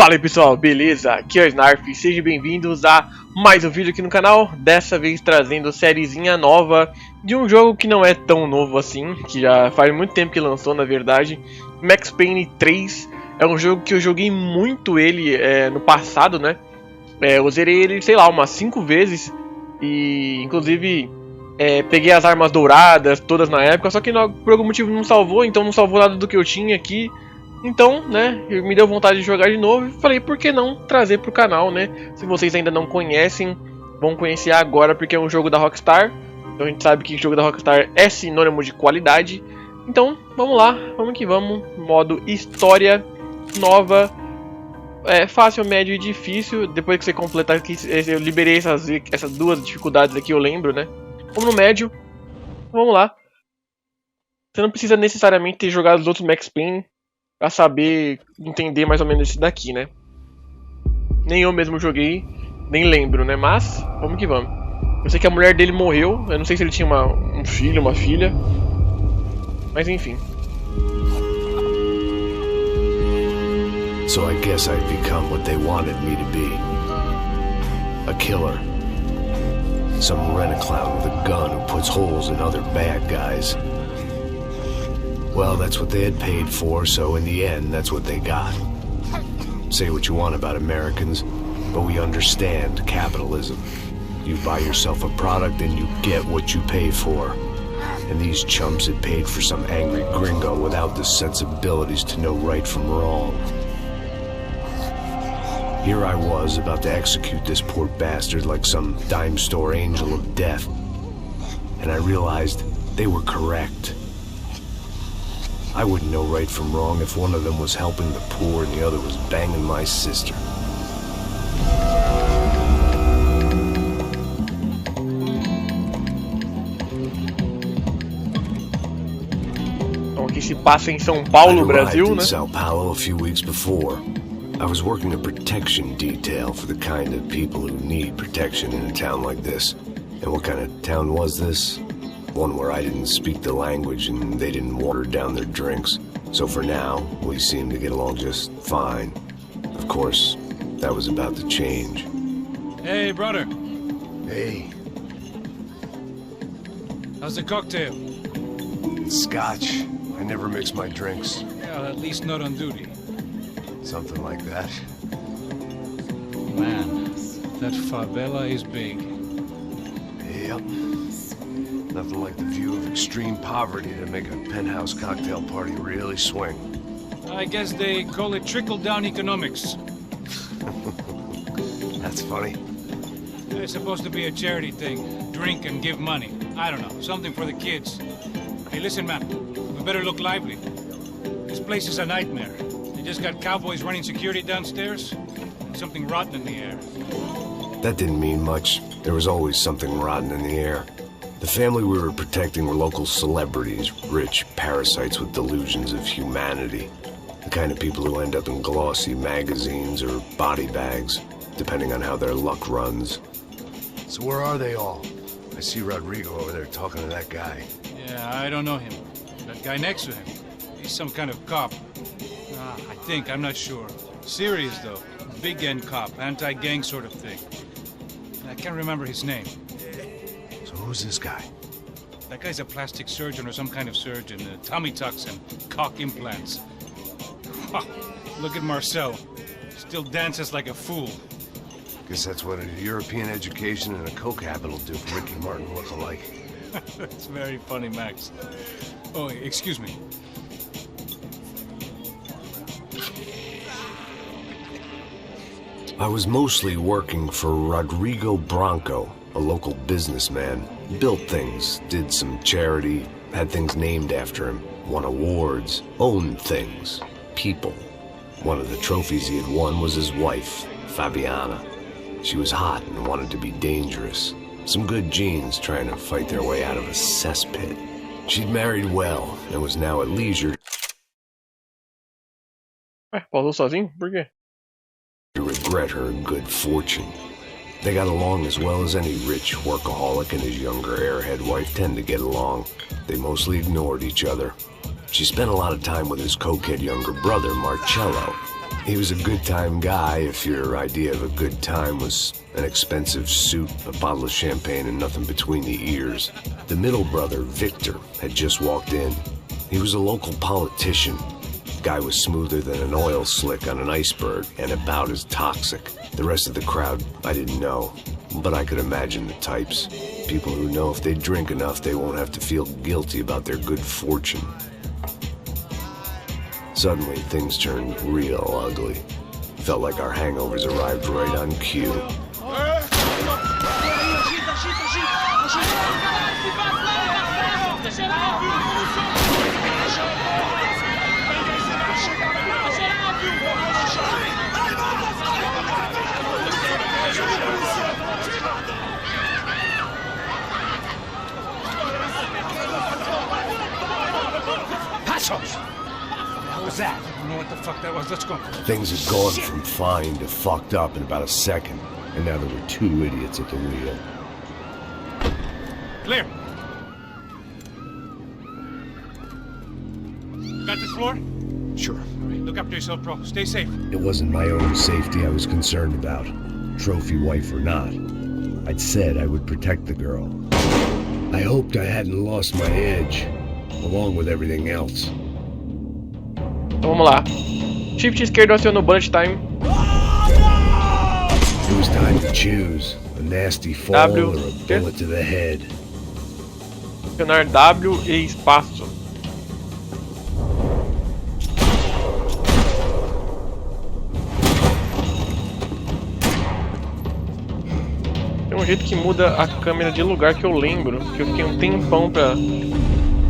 Fala aí pessoal, beleza? Aqui é o Snarf, sejam bem-vindos a mais um vídeo aqui no canal. Dessa vez trazendo sériezinha nova de um jogo que não é tão novo assim, que já faz muito tempo que lançou na verdade. Max Payne 3 é um jogo que eu joguei muito ele no passado, né? Eu zerei ele, sei lá, umas 5 vezes e inclusive peguei as armas douradas todas na época, só que por algum motivo não salvou, então não salvou nada do que eu tinha aqui. Então, né, me deu vontade de jogar de novo e falei, por que não trazer pro canal, né? Se vocês ainda não conhecem, vão conhecer agora porque é um jogo da Rockstar. Então a gente sabe que o jogo da Rockstar é sinônimo de qualidade. Então, vamos lá, vamos que vamos. Modo história nova, fácil, médio e difícil. Depois que você completar aqui, eu liberei essas duas dificuldades aqui, eu lembro, né? Vamos no médio, vamos lá. Você não precisa necessariamente ter jogado os outros Max Payne pra saber entender mais ou menos esse daqui, né? Nem eu mesmo joguei, nem lembro, né? Mas, vamos que vamos. Eu sei que a mulher dele morreu, eu não sei se ele tinha um filho, uma filha. Mas enfim. So I guess I'd become what they wanted me to be. A killer. Some rent-a-clown with a gun who puts holes in other bad guys. Well, that's what they had paid for, so in the end, that's what they got. Say what you want about Americans, but we understand capitalism. You buy yourself a product and you get what you pay for. And these chumps had paid for some angry gringo without the sensibilities to know right from wrong. Here I was, about to execute this poor bastard like some dime store angel of death. And I realized they were correct. I wouldn't know right from wrong if one of them was helping the poor and the other was banging my sister. Então aqui se passa em São Paulo, Brasil, né? São Paulo a few weeks before. I was working a protection detail for the kind of people who need protection in a town like this. And what kind of town was this? One where I didn't speak the language and they didn't water down their drinks. So for now, we seemed to get along just fine. Of course, that was about to change. Hey, brother. Hey. How's the cocktail? It's scotch. I never mix my drinks. Yeah, at least not on duty. Something like that. Man, that favela is big. Yep. Nothing like the view of extreme poverty to make a penthouse cocktail party really swing. I guess they call it trickle-down economics. That's funny. It's supposed to be a charity thing. Drink and give money. I don't know, something for the kids. Hey, listen, man, we better look lively. This place is a nightmare. They just got cowboys running security downstairs. Something rotten in the air. That didn't mean much. There was always something rotten in the air. The family we were protecting were local celebrities, rich parasites with delusions of humanity. The kind of people who end up in glossy magazines or body bags, depending on how their luck runs. So where are they all? I see Rodrigo over there talking to that guy. Yeah, I don't know him. That guy next to him, he's some kind of cop. I think, I'm not sure. Serious though, big end cop, anti-gang sort of thing. I can't remember his name. Who's this guy? That guy's a plastic surgeon or some kind of surgeon. Tummy tucks and cock implants. Look at Marcel. Still dances like a fool. Guess that's what a European education and a coke habit will do for Ricky Martin look-alike. That's very funny, Max. Oh, excuse me. I was mostly working for Rodrigo Branco, a local businessman. Built things, did some charity, had things named after him, won awards, owned things, people. One of the trophies he had won was his wife, Fabiana. She was hot and wanted to be dangerous. Some good genes trying to fight their way out of a cesspit. She'd married well and was now at leisure Pausou sozinho? Por quê? to regret her good fortune. They got along as well as any rich workaholic and his younger airhead wife tend to get along. They mostly ignored each other. She spent a lot of time with his cokehead younger brother, Marcello. He was a good time guy if your idea of a good time was an expensive suit, a bottle of champagne, and nothing between the ears. The middle brother, Victor, had just walked in. He was a local politician. Guy was smoother than an oil slick on an iceberg and about as toxic. The rest of the crowd, I didn't know, but I could imagine the types. People who know if they drink enough, they won't have to feel guilty about their good fortune. Suddenly, things turned real ugly. Felt like our hangovers arrived right on cue. What was that? I don't know what the fuck that was. Let's go. Things had gone from fine to fucked up in about a second, and now there were two idiots at the wheel. Clear. Got this floor? Sure. All right, look after yourself, bro. Stay safe. It wasn't my own safety I was concerned about, trophy wife or not. I'd said I would protect the girl. I hoped I hadn't lost my edge, along with everything else. Então vamos lá. Shift esquerdo aciona o bullet time. It was time to choose a nasty fall or a bullet to the head. Acionar W e espaço. Tem um jeito que muda a câmera de lugar que eu lembro, que eu fiquei um tempão pra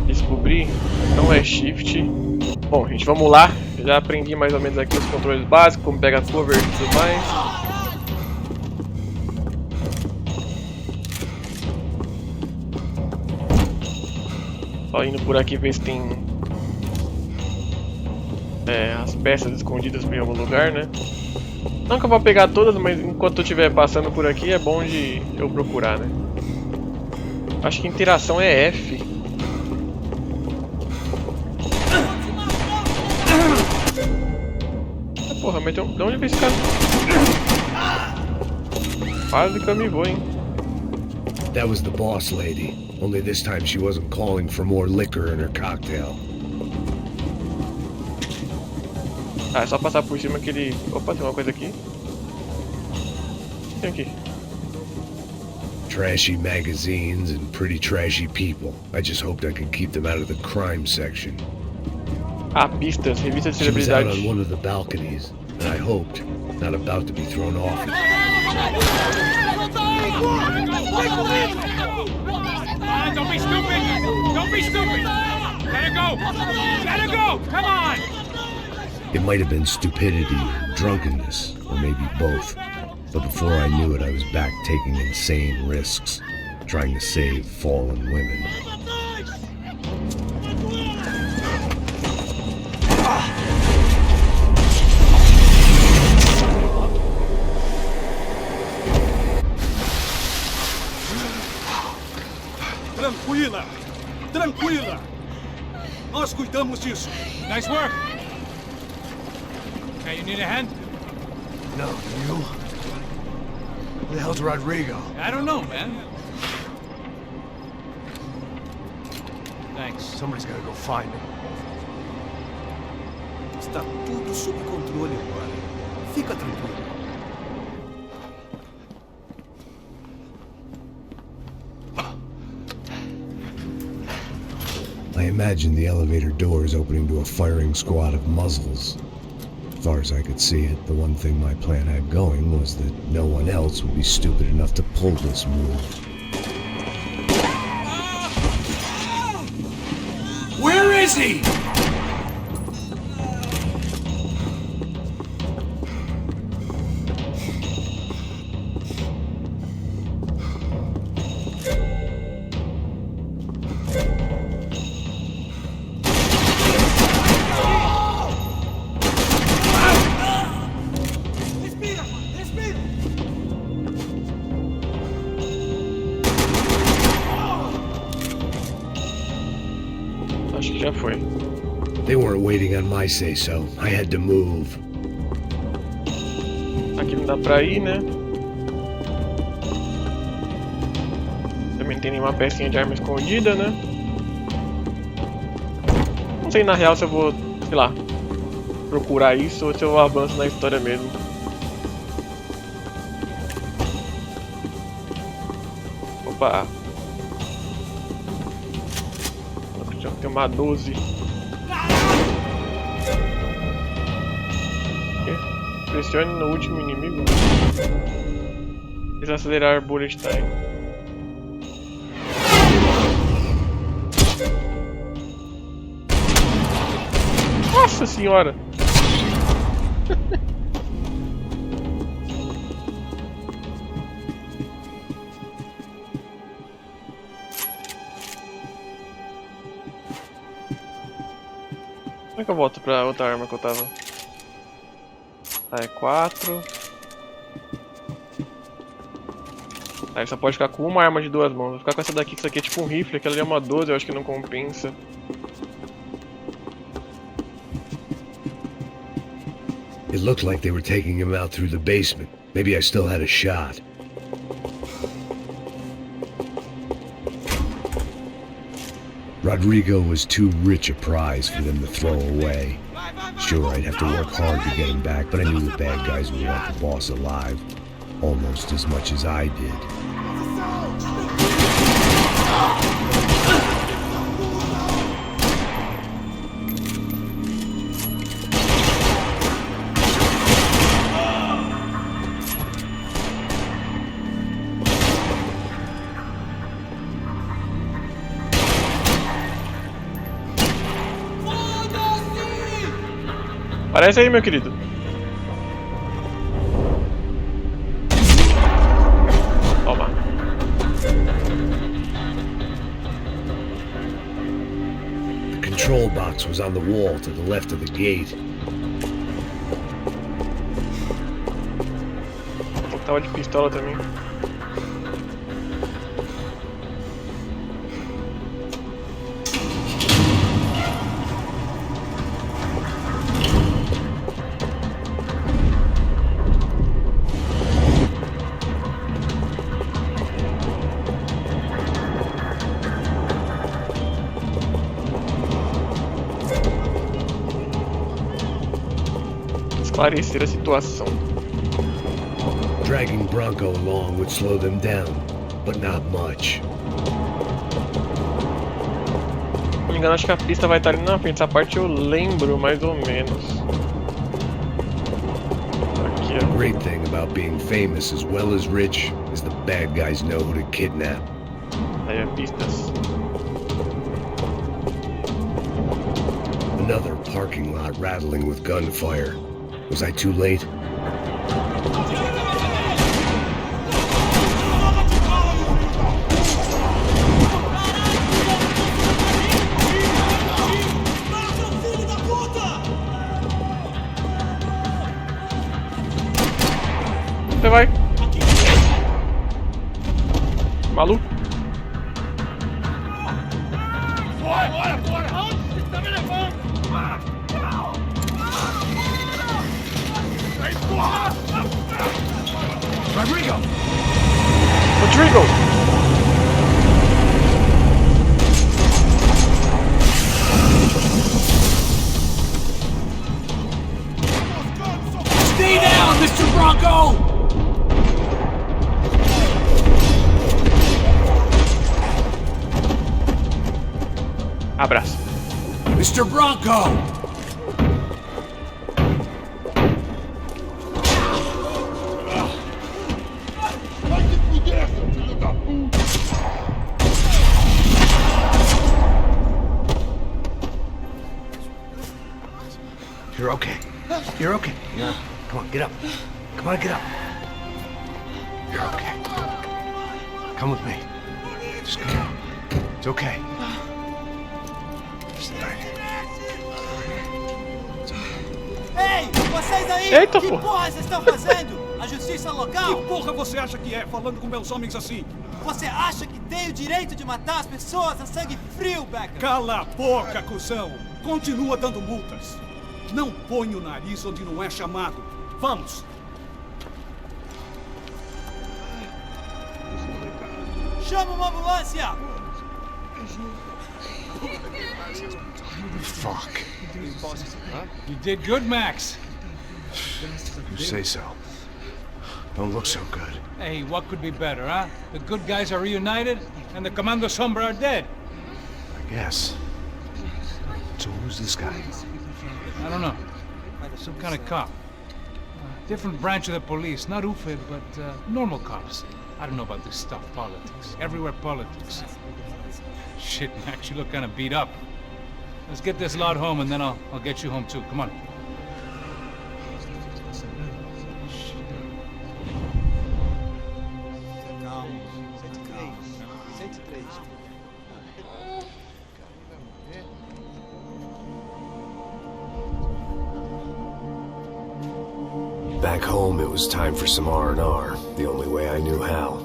descobrir. Então é Shift. Bom, gente, vamos lá. Já aprendi mais ou menos aqui os controles básicos, como pega cover e tudo mais. Só indo por aqui ver se tem as peças escondidas em algum lugar, né? Não que eu vou pegar todas, mas enquanto eu estiver passando por aqui é bom de eu procurar, né? Acho que interação é F. Porra, mas de onde veio esse cara? Quase que eu me vou, hein? That was the boss lady. Only this time she wasn't calling for more liquor in her cocktail. Ah, é só passar por cima que ele... Opa, tem uma coisa aqui. Tem aqui. Trashy magazines and pretty trashy people. I just hoped I could keep them out of the crime section. Ah, pistas, revista de She was out celebridade. on one of the balconies, and I hoped, not about to be thrown off. Don't be stupid! Don't be stupid! Let her go! Let her go! Come on! It might have been stupidity, drunkenness, or maybe both. But before I knew it, I was back taking insane risks, trying to save fallen women. Tranquila! Tranquila! Nós cuidamos disso! Nice work! Okay, you need a hand? No, you? Who the hell's Rodrigo? I don't know, man. Thanks. Somebody's gotta go find him. Está tudo sob controle agora. Fica tranquilo. I imagined the elevator doors opening to a firing squad of muzzles. As far as I could see it, the one thing my plan had going was that no one else would be stupid enough to pull this move. Where is he? Acho que já foi. They weren't waiting on my say-so. I had to move. Aqui não dá pra ir, né? Também não tem nenhuma pecinha de arma escondida, né? Não sei na real se eu vou, sei lá, procurar isso ou se eu avanço na história mesmo. Opa! Tem uma 12. Pressione no último inimigo. Desacelerar bullet time. Nossa senhora! Como é que eu volto pra outra arma que eu tava? Ah, é 4. Aí só pode ficar com uma arma de 2 mãos. Vou ficar com essa daqui, que isso aqui é tipo um rifle, aquela ali é uma 12, eu acho que não compensa. It looked like they were taking him out through the basement. Maybe I still had a shot. Rodrigo was too rich a prize for them to throw away. Sure, I'd have to work hard to get him back, but I knew the bad guys would want the boss alive. Almost as much as I did. Aparece aí, meu querido. Toma. The control box was on the wall to the left of the gate. Tava de pistola também. Esclarecer a situação. Dragging Bronco along would slow them down, but not much. Se não me engano, acho que a pista vai estar ali na frente. Essa parte eu lembro mais ou menos. Aqui, ó. The great thing about being famous as well as rich is the bad guys know who to kidnap. Aí é pistas. Another parking lot rattling with gunfire. Was I too late? Você vai. Maluco. Rodrigo! Rodrigo! Stay down, Mr. Bronco! Abraço. Mr. Bronco! You're okay. You're okay. Yeah. Come on, get up. Come on, get up. You're okay. Come with me. Just go. It's okay. Ei, vocês aí! Eita, que porra. porra vocês estão fazendo? A justiça local? Que porra você acha que é, falando com meus homens assim? Você acha que tem o direito de matar as pessoas a sangue frio, Becker? Cala a boca, cuzão! Continua dando multas. Não põe o nariz onde não é chamado. Vamos! Chama uma ambulância! Fuck. You did good, Max. You say so. Don't look so good. Hey, what could be better, huh? The good guys are reunited, and the Comando Sombra are dead. I guess. So who's this guy? I don't know. Some kind of cop. Different branch of the police. Not UFED, but normal cops. I don't know about this stuff, politics. Everywhere politics. Shit, Max, you look kind of beat up. Let's get this lot home, and then I'll get you home too. Come on. Back home, it was time for some R&R, the only way I knew how.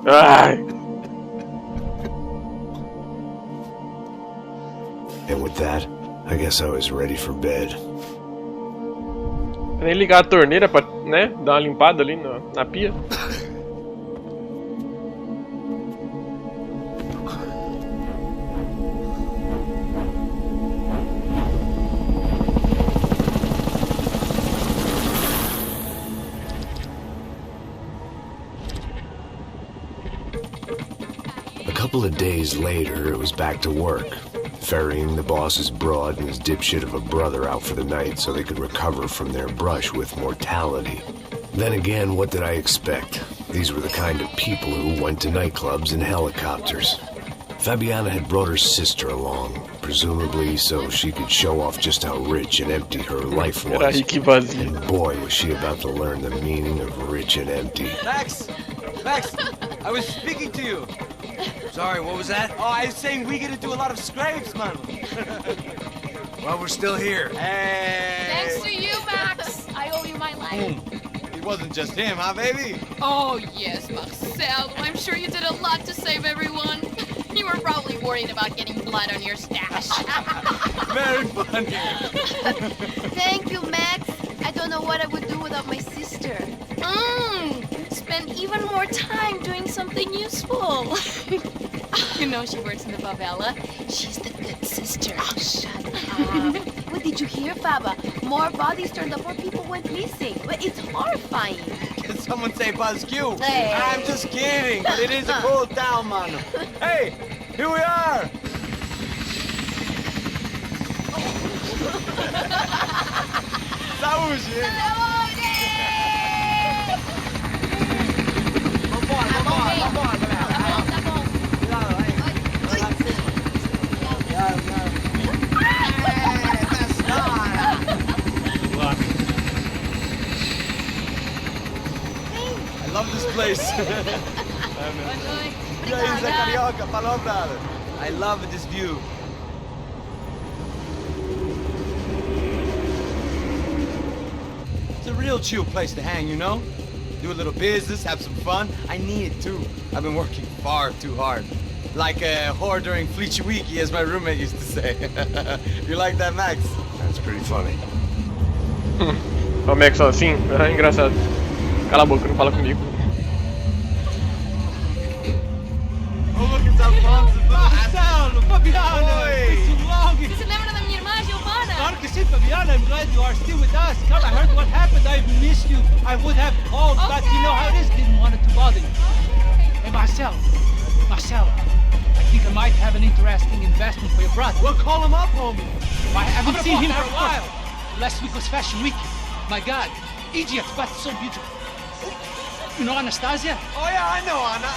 Ai. And with that, I guess I was ready for bed. Nem ligar a torneira pra, né, dar uma limpada ali na pia. A couple of days later, it was back to work, ferrying the boss's broad and his dipshit of a brother out for the night so they could recover from their brush with mortality. Then again, what did I expect? These were the kind of people who went to nightclubs in helicopters. Fabiana had brought her sister along, presumably so she could show off just how rich and empty her life Era was. rico e vazio. And boy, was she about to learn the meaning of rich and empty. Max! Max! I was speaking to you! Sorry, what was that? Oh, I was saying we get to do a lot of scrapes, man! Well, we're still here. Hey! Thanks to you, Max. I owe you my life. It wasn't just him, huh, baby? Oh, yes, Marcel. I'm sure you did a lot to save everyone. You were probably worried about getting blood on your stash. Very funny! Thank you, Max. I don't know what I would do without my sister. Spend even more time doing something useful. You know she works in the favela. She's the good sister. Oh, shut up. What did you hear, Faba? More bodies turned up, more people went missing. But it's horrifying. Can someone say Buzz Q? Hey. I'm just kidding, but it is a cool town, man. Hey, here we are! Saúde! Vambora, galera. Tá bom. Cuidado, aí. Vai lá em cima. I love this place. E aí, Zé Carioca, falou, brother. I love this view. It's a real chill place to hang, you know? Do a little business, have some fun. I need it too. I've been working far too hard. Like a whore during Fleechy Weeky, as my roommate used to say. You like that, Max? That's pretty funny. O Max só assim, engraçado. Cala a boca, não fala comigo. Oh, look at that fun. Marcelo, Fabiana, it's been too long. Você se lembra da minha irmã, Giovanna? Claro que sim, Fabiana. I'm glad you are still with us. Come, I heard what happened. I've missed you. I would have called, but you know how it is. Didn't want to bother you. Hey, Marcelo, I think I might have an interesting investment for your brother. Well, call him up, homie. I haven't seen him for a while. Last week was Fashion Week. My God, Egypt, but so beautiful. You know Anastasia? Oh, yeah, I know, Anna.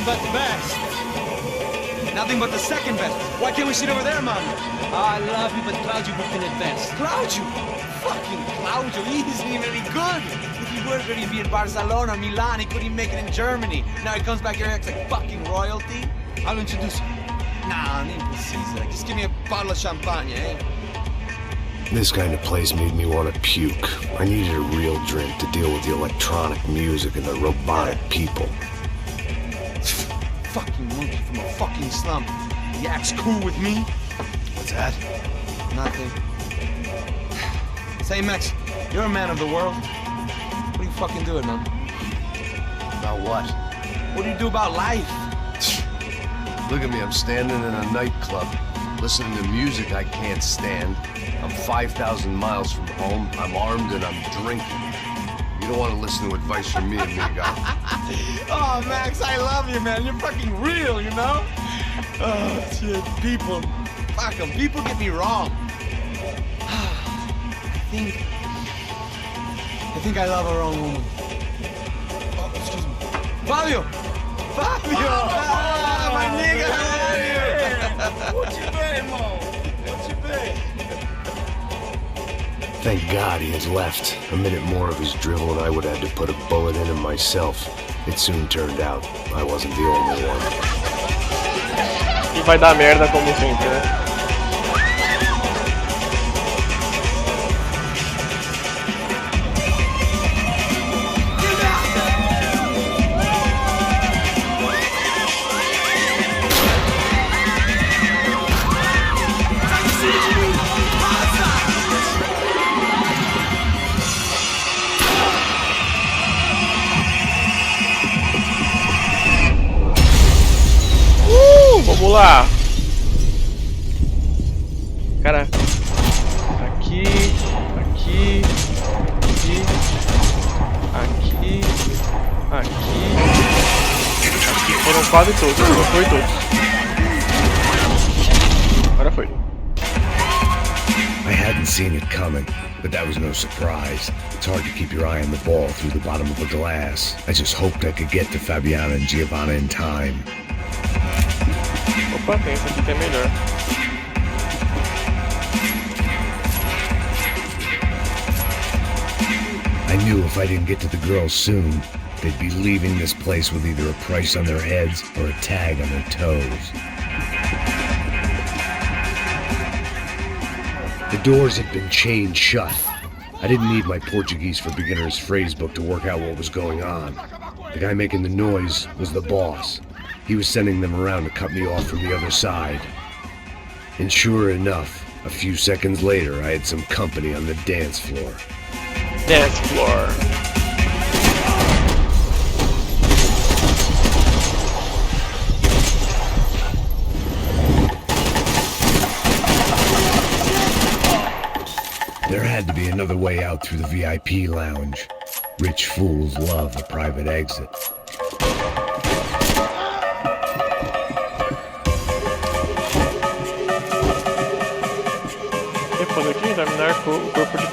nothing but the best. Nothing but the second best. Why can't we sit over there, Mom? I love you, but Claudio booked in advance. Claudio? Fucking Claudio, he isn't even any good. If he were good, he'd be in Barcelona or Milan. He couldn't even make it in Germany. Now he comes back here and acts like fucking royalty. I'll introduce you. Nah, nem precisa. Just give me a bottle of champagne, eh? This kind of place made me want to puke. I needed a real drink to deal with the electronic music and the robotic people. Fucking monkey from a fucking slum. He acts cool with me. What's that? Nothing. Say, Max, you're a man of the world. What are you fucking doing, man? About what? What do you do about life? Look at me, I'm standing in a nightclub, listening to music I can't stand. I'm 5,000 miles from home, I'm armed and I'm drinking. You don't want to listen to advice from me, amigo. Oh, Max, I love you, man. You're fucking real, you know? Oh, shit, people. Fuck them. People get me wrong. I think I love a wrong woman. Oh, excuse me. Fabio! Fabio! Ah, my nigga, how are you? What you been, Mo? What you been? Thank God he has left. A minute more of his drivel and I would have had to put a bullet in him myself. It soon turned out I wasn't the only one. E vai dar merda como sempre, né? Vamos lá. Cara, aqui, aqui, aqui, aqui, aqui. Aqui foram quase todos, não foi todos. Agora foi. I hadn't seen it coming, but that was no surprise. It's hard to keep your eye on the ball through the bottom of a glass. I just hoped I could get to Fabiana and Giovanna in time. Opa, tem esse aqui que é melhor. I knew if I didn't get to the girls soon, they'd be leaving this place with either a price on their heads or a tag on their toes. The doors had been chained shut. I didn't need my Portuguese for Beginners phrase book to work out what was going on. The guy making the noise was the boss. He was sending them around to cut me off from the other side. And sure enough, a few seconds later, I had some company on the dance floor. Dance floor. There had to be another way out through the VIP lounge. Rich fools love a private exit.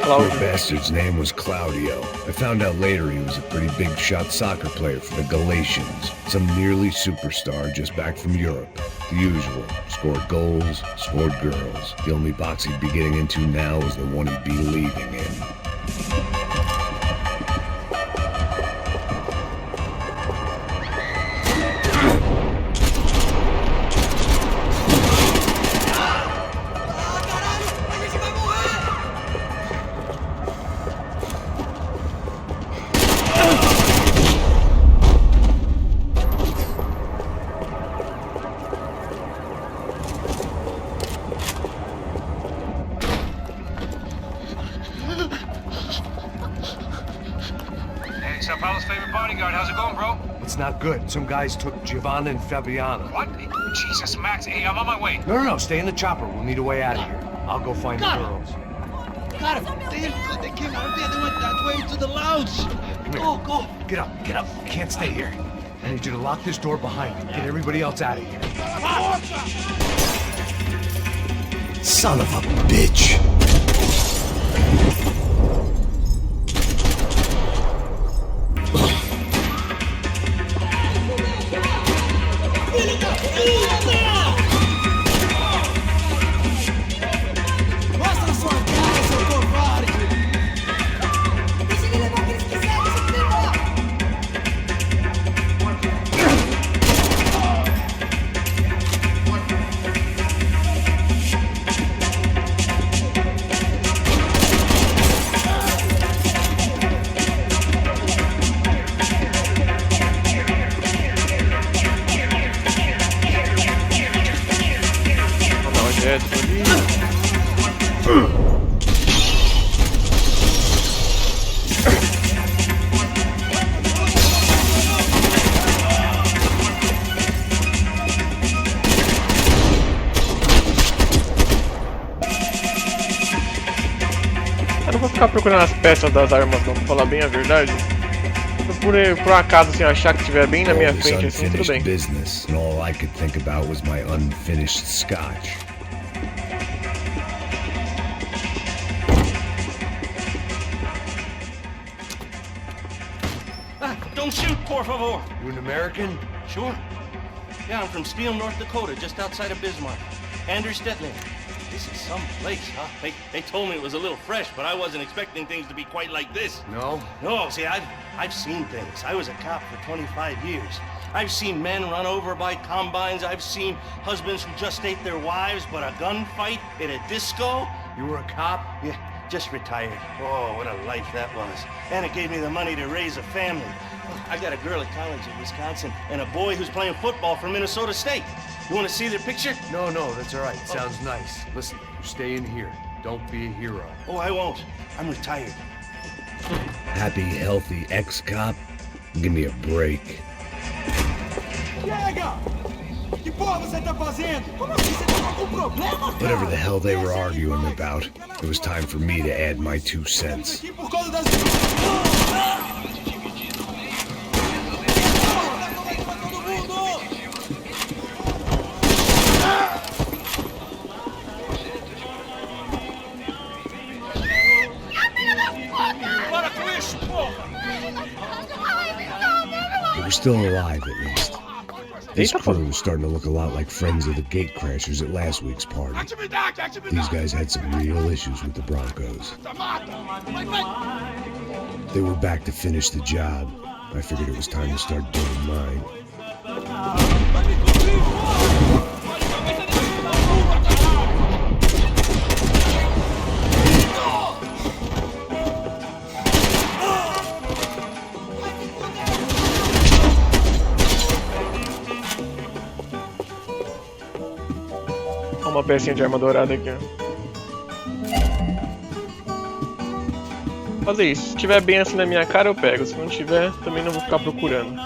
The bastard's name was Claudio. I found out later he was a pretty big shot soccer player for the Galatians. Some nearly superstar just back from Europe. The usual. Scored goals, scored girls. The only box he'd be getting into now was the one he'd be leaving in. Not good. Some guys took Giovanna and Fabiana. What? Jesus, Max. Hey, I'm on my way. No, stay in the chopper. We'll need a way out of here. I'll go find the girls. Got him. They came out of there. They went that way to the lounge. Go. Get up. Can't stay here. I need you to lock this door behind you. Get everybody else out of here. Son of a bitch. Mostra sua cara, seu covarde! Deixa ele levar o que eles quiserem, deixa ele levar! Vou dar uma direto ali. Eu não vou ficar procurando as peças das armas não, pra falar bem a verdade. Por acaso assim, achar que estiver bem na minha All this frente assim, tudo bem. unfinished business, and all I could think about was my unfinished scotch. Don't shoot, por favor. You an American? Sure. Yeah, I'm from Steele, North Dakota, just outside of Bismarck. Andrew Stetling. This is some place, huh? They told me it was a little fresh, but I wasn't expecting things to be quite like this. No? No, see, I've seen things. I was a cop for 25 years. I've seen men run over by combines. I've seen husbands who just ate their wives, but a gunfight at a disco. You were a cop? Yeah, just retired. Oh, what a life that was. And it gave me the money to raise a family. I got a girl at college in Wisconsin and a boy who's playing football for Minnesota State. You want to see their picture? No, that's all right. Sounds nice. Listen, you stay in here. Don't be a hero. Oh, I won't. I'm retired. Happy, healthy ex-cop? Give me a break. Chega! Que porra você tá fazendo? Como assim? Você tá com problema, cara? Whatever the hell they were arguing about, it was time for me to add my 2 cents. Aqui por causa das... They were still alive, at least. This crew was starting to look a lot like friends of the gatecrashers at last week's party. These guys had some real issues with the Broncos. They were back to finish the job. I figured it was time to start doing mine. Uma pecinha de arma dourada aqui, ó. Fazer isso. Se tiver bem assim na minha cara, eu pego. Se não tiver, também não vou ficar procurando.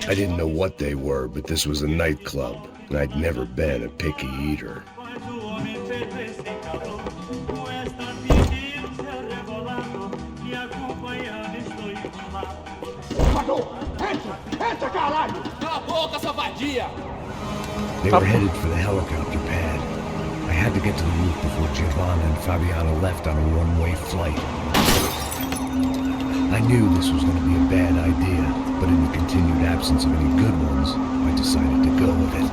I didn't know what they were, but this was a nightclub, and I'd never been a picky eater. Entra, caralho! Cala a boca, sua vadia! They were headed for the helicopter pad. I had to get to the roof before Giovanna and Fabiana left on a one-way flight. I knew this was going to be a bad idea, but in the continued absence of any good ones, I decided to go with it.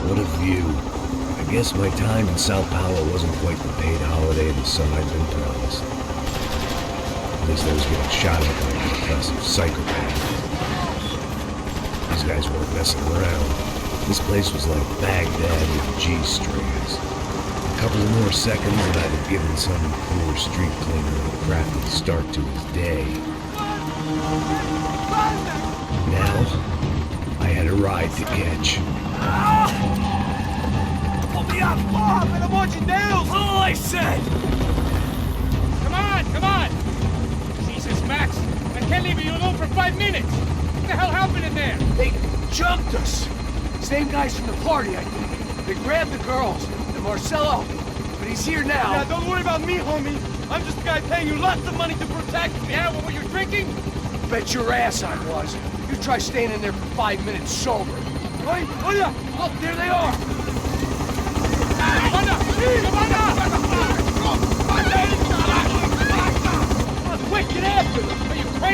What a view. I guess my time in Sao Paulo wasn't quite the paid holiday the sun I'd been promised. At least I was getting shot at by an impressive psychopath. These guys weren't messing around. This place was like Baghdad with G-strings. A couple of more seconds and I'd have given some poor street cleaner a crafty start to his day. Now, I had a ride to catch. Pull me up! Porra, pelo amor de Deus! All I said! Come on! Jesus, Max! I can't leave you alone for 5 minutes! What the hell happened in there? They jumped us. Same guys from the party, I think. They grabbed the girls and Marcelo, but he's here now. Yeah, don't worry about me, homie. I'm just a guy paying you lots of money to protect me. Yeah, what were you drinking? Bet your ass I was. You try staying in there for 5 minutes sober. Oi, olha! Look, there they are.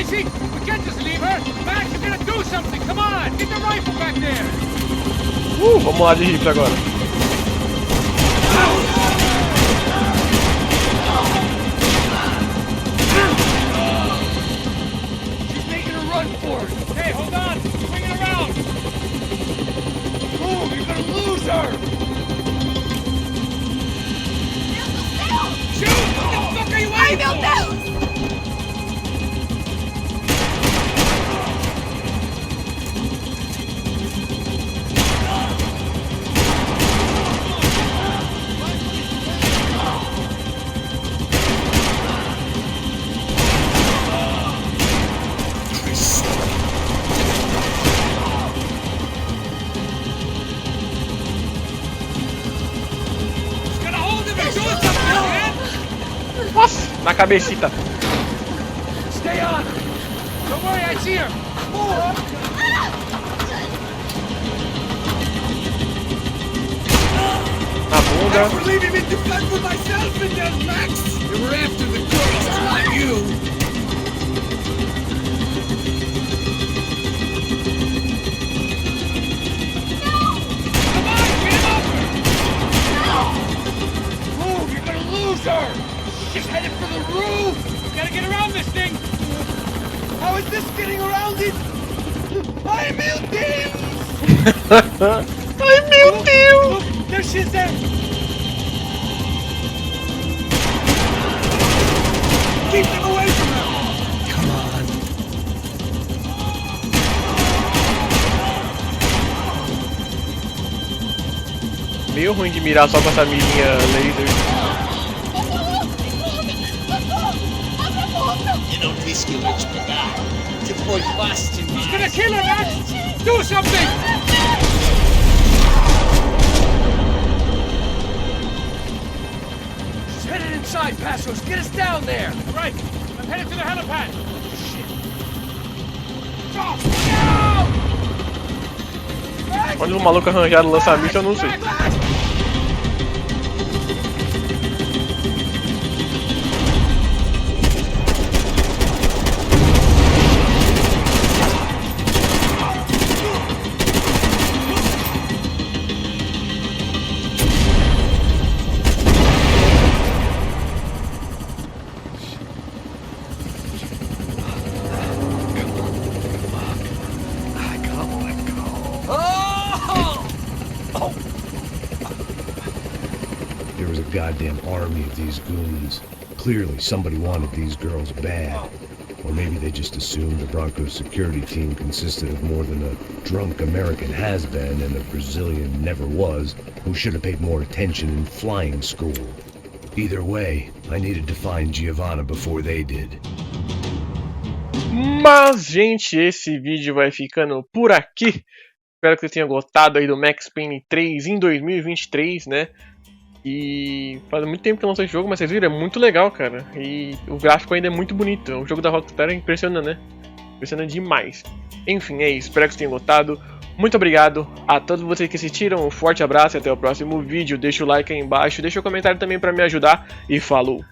crazy? We can't just leave her. Max, you're gonna do something. Come on, get the rifle back there. Vamos lá de rifle agora. She's making a run for it. Hey, hold on. Swing it around. Move, you're gonna lose her. Shoot! What the fuck are you Ai, waiting meu for? Deus! Just gotta hold him and do something, man. Nossa, na cabecita. Stay on her. Don't worry, I see her. Na bunda. We're leaving me to fend for myself in there, Max. They were after the girls, not you. Come on, get him over. Move, you're gonna lose her. She's headed for the roof. Gotta get around this thing. How is this getting around it? I'm melting. Ai meu Deus! Look, there she's there. Keep them away from her. Come on. Meio ruim de mirar só com essa mirinha laser. Eu não disse que eu ia te pegar. Você foi fácil He's demais. gonna kill her, Max. Do something. She's headed inside, Passos. Get us down there. Right. I'm headed to the helipad. Onde o maluco arranjaram o lançamento eu não sei. There was a goddamn army of these goons. Clearly, somebody wanted these girls bad. Or maybe they just assumed the Broncos security team consisted of more than a drunk American has-been and a Brazilian never-was who should have paid more attention in flying school. Either way, I needed to find Giovanna before they did. Mas, gente, esse vídeo vai ficando por aqui. Espero que vocês tenham gostado aí do Max Payne 3 em 2023, né? E faz muito tempo que lançou esse jogo, mas vocês viram, é muito legal, cara. E o gráfico ainda é muito bonito. O jogo da Rockstar é impressionante, né? Impressionante demais. Enfim, é isso. Espero que vocês tenham gostado. Muito obrigado a todos vocês que assistiram. Um forte abraço e até o próximo vídeo. Deixa o like aí embaixo. Deixa o comentário também pra me ajudar. E falou!